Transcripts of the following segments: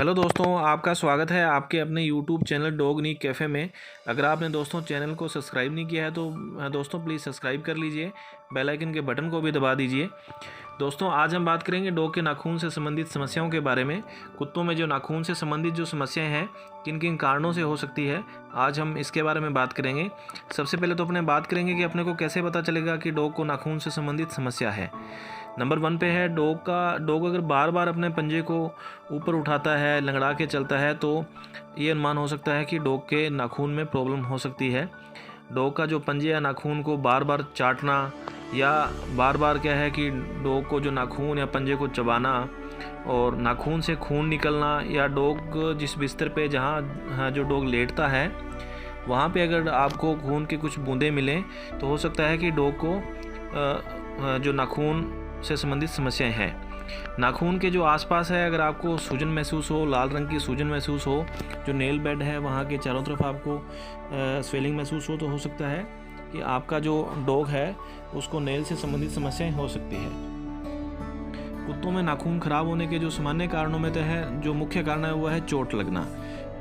Hello दोस्तों, आपका स्वागत है आपके अपने यूट्यूब चैनल डॉग नीक कैफ़े में। अगर आपने दोस्तों चैनल को सब्सक्राइब नहीं किया है तो दोस्तों प्लीज़ सब्सक्राइब कर लीजिए, बेल आइकन के बटन को भी दबा दीजिए। दोस्तों आज हम बात करेंगे डॉग के नाखून से संबंधित समस्याओं के बारे में। कुत्तों में जो नाखून से संबंधित जो समस्याएं हैं किन किन कारणों से हो सकती है, आज हम इसके बारे में बात करेंगे। सबसे पहले तो अपने बात करेंगे कि अपने को कैसे पता चलेगा कि डॉग को नाखून से संबंधित समस्या है। नंबर 1 पे है डॉग अगर बार बार अपने पंजे को ऊपर उठाता है, लंगड़ा के चलता है, तो ये अनुमान हो सकता है कि डॉग के नाखून में प्रॉब्लम हो सकती है। डॉग का जो पंजे या नाखून को बार बार चाटना या बार बार क्या है कि डॉग को जो नाखून या पंजे को चबाना और नाखून से खून निकलना, या डॉग जिस बिस्तर पे जहाँ जो डॉग लेटता है वहाँ पे अगर आपको खून के कुछ बूंदें मिलें तो हो सकता है कि डॉग को जो नाखून से संबंधित समस्याएं हैं। नाखून के जो आसपास है अगर आपको सूजन महसूस हो, लाल रंग की सूजन महसूस हो, जो नेल बेड है वहाँ के चारों तरफ आपको स्वेलिंग महसूस हो, तो हो सकता है कि आपका जो डॉग है उसको नेल से संबंधित समस्याएं हो सकती है। कुत्तों में नाखून खराब होने के जो सामान्य कारणों में तो है, जो मुख्य कारण है वो है चोट लगना।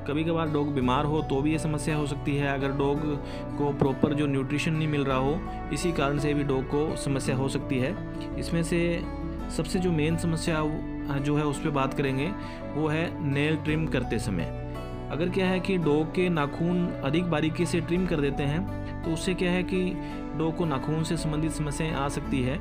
कभी कभार डॉग बीमार हो तो भी ये समस्या हो सकती है। अगर डॉग को प्रॉपर जो न्यूट्रिशन नहीं मिल रहा हो, इसी कारण से भी डॉग को समस्या हो सकती है। इसमें से सबसे जो मेन समस्या जो है उस पर बात करेंगे वो है नेल ट्रिम करते समय। अगर क्या है कि डॉग के नाखून अधिक बारीकी से ट्रिम कर देते हैं तो उससे क्या है कि डॉग को नाखून से संबंधित समस्याएं आ सकती है।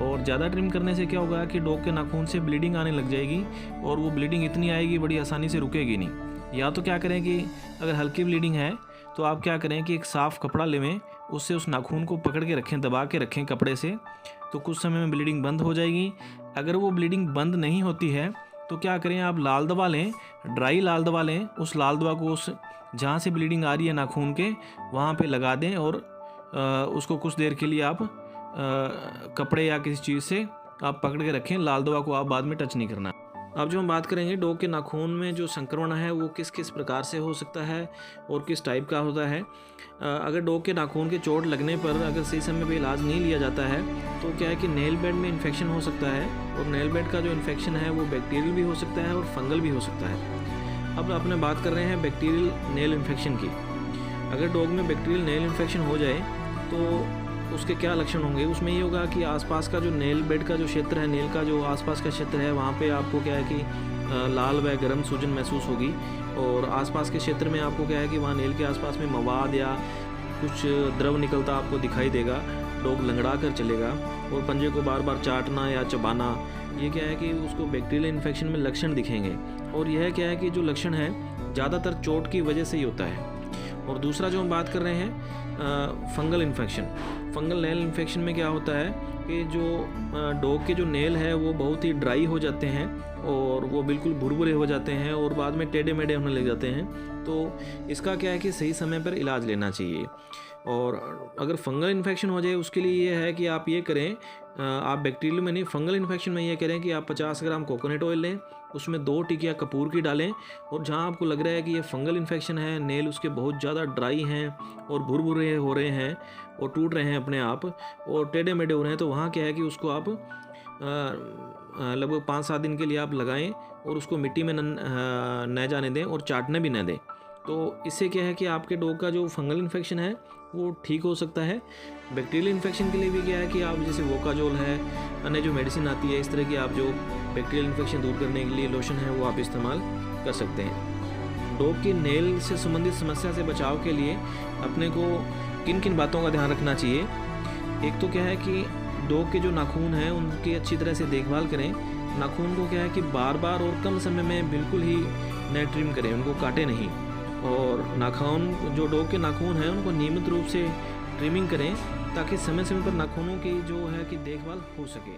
और ज़्यादा ट्रिम करने से क्या होगा कि डॉग के नाखून से ब्लीडिंग आने लग जाएगी, और वो ब्लीडिंग इतनी आएगी बड़ी आसानी से रुकेगी नहीं। या तो क्या करें कि अगर हल्की ब्लीडिंग है तो आप क्या करें कि एक साफ़ कपड़ा लेवें, उससे उस नाखून को पकड़ के रखें, दबा के रखें कपड़े से, तो कुछ समय में ब्लीडिंग बंद हो जाएगी। अगर वो ब्लीडिंग बंद नहीं होती है तो क्या करें, आप लाल दवा लें, ड्राई लाल दवा लें। उस लाल दवा को उस जहाँ से ब्लीडिंग आ रही है नाखून के वहाँ पे लगा दें, और उसको कुछ देर के लिए आप कपड़े या किसी चीज़ से आप पकड़ के रखें। लाल दवा को आप बाद में टच नहीं करना। अब जो हम बात करेंगे डॉग के नाखून में जो संक्रमण है वो किस किस प्रकार से हो सकता है और किस टाइप का होता है। अगर डॉग के नाखून के चोट लगने पर अगर सही समय पे इलाज नहीं लिया जाता है तो क्या है कि नेल बेड में इन्फेक्शन हो सकता है, और नेल बेड का जो इन्फेक्शन है वो बैक्टीरियल भी हो सकता है और फंगल भी हो सकता है। अब अपने बात कर रहे हैं बैक्टीरियल नेल इन्फेक्शन की। अगर डॉग में बैक्टीरियल नेल इन्फेक्शन हो जाए तो उसके क्या लक्षण होंगे। उसमें ये होगा कि आसपास का जो नेल बेड का जो क्षेत्र है, नेल का जो आसपास का क्षेत्र है, वहाँ पे आपको क्या है कि लाल व गर्म सूजन महसूस होगी, और आसपास के क्षेत्र में आपको क्या है कि वहाँ नेल के आसपास में मवाद या कुछ द्रव निकलता आपको दिखाई देगा। डॉग लंगड़ा कर चलेगा और पंजे को बार बार चाटना या चबाना, ये क्या है कि उसको बैक्टीरियल इन्फेक्शन में लक्षण दिखेंगे। और यह क्या है कि जो लक्षण है ज़्यादातर चोट की वजह से ही होता है। और दूसरा जो हम बात कर रहे हैं fungal infection. Fungal nail infection में क्या होता है कि जो डॉग के जो नेल है वो बहुत ही ड्राई हो जाते हैं और वो बिल्कुल भुरभुरे हो जाते हैं और बाद में टेढ़े मेढ़े होने लग जाते हैं। तो इसका क्या है कि सही समय पर इलाज लेना चाहिए। और अगर फंगल इन्फेक्शन हो जाए उसके लिए ये है कि आप ये करें, आप बैक्टीरियल में नहीं, फंगल इन्फेक्शन में ये करें कि आप 50 ग्राम कोकोनट ऑयल लें, उसमें 2 टिकिया कपूर की डालें, और जहाँ आपको लग रहा है कि ये फंगल इन्फेक्शन है, नेल उसके बहुत ज़्यादा ड्राई हैं और भुरभुरे हो रहे हैं और टूट रहे हैं अपने आप और टेढ़े मेढ़े हो रहे हैं, तो वहाँ क्या है कि उसको आप लगभग 5-7 दिन के लिए आप लगाएं और उसको मिट्टी में न जाने दें और चाटने भी न दें। तो इससे क्या है कि आपके डॉग का जो फंगल इन्फेक्शन है वो ठीक हो सकता है। बैक्टीरियल इन्फेक्शन के लिए भी क्या है कि आप जैसे वोकाजोल है, अन्य जो मेडिसिन आती है, इस तरह की आप जो बैक्टीरियल इन्फेक्शन दूर करने के लिए लोशन है वो आप इस्तेमाल कर सकते हैं। डॉग की नेल से संबंधित समस्या से बचाव के लिए अपने को किन किन बातों का ध्यान रखना चाहिए। एक तो क्या है कि डॉग के जो नाखून हैं उनकी अच्छी तरह से देखभाल करें। नाखून को क्या है कि बार बार और कम समय में बिल्कुल ही न ट्रिम करें, उनको काटें नहीं। और नाखून जो डॉग के नाखून हैं उनको नियमित रूप से ट्रिमिंग करें ताकि समय समय पर नाखूनों की जो है कि देखभाल हो सके।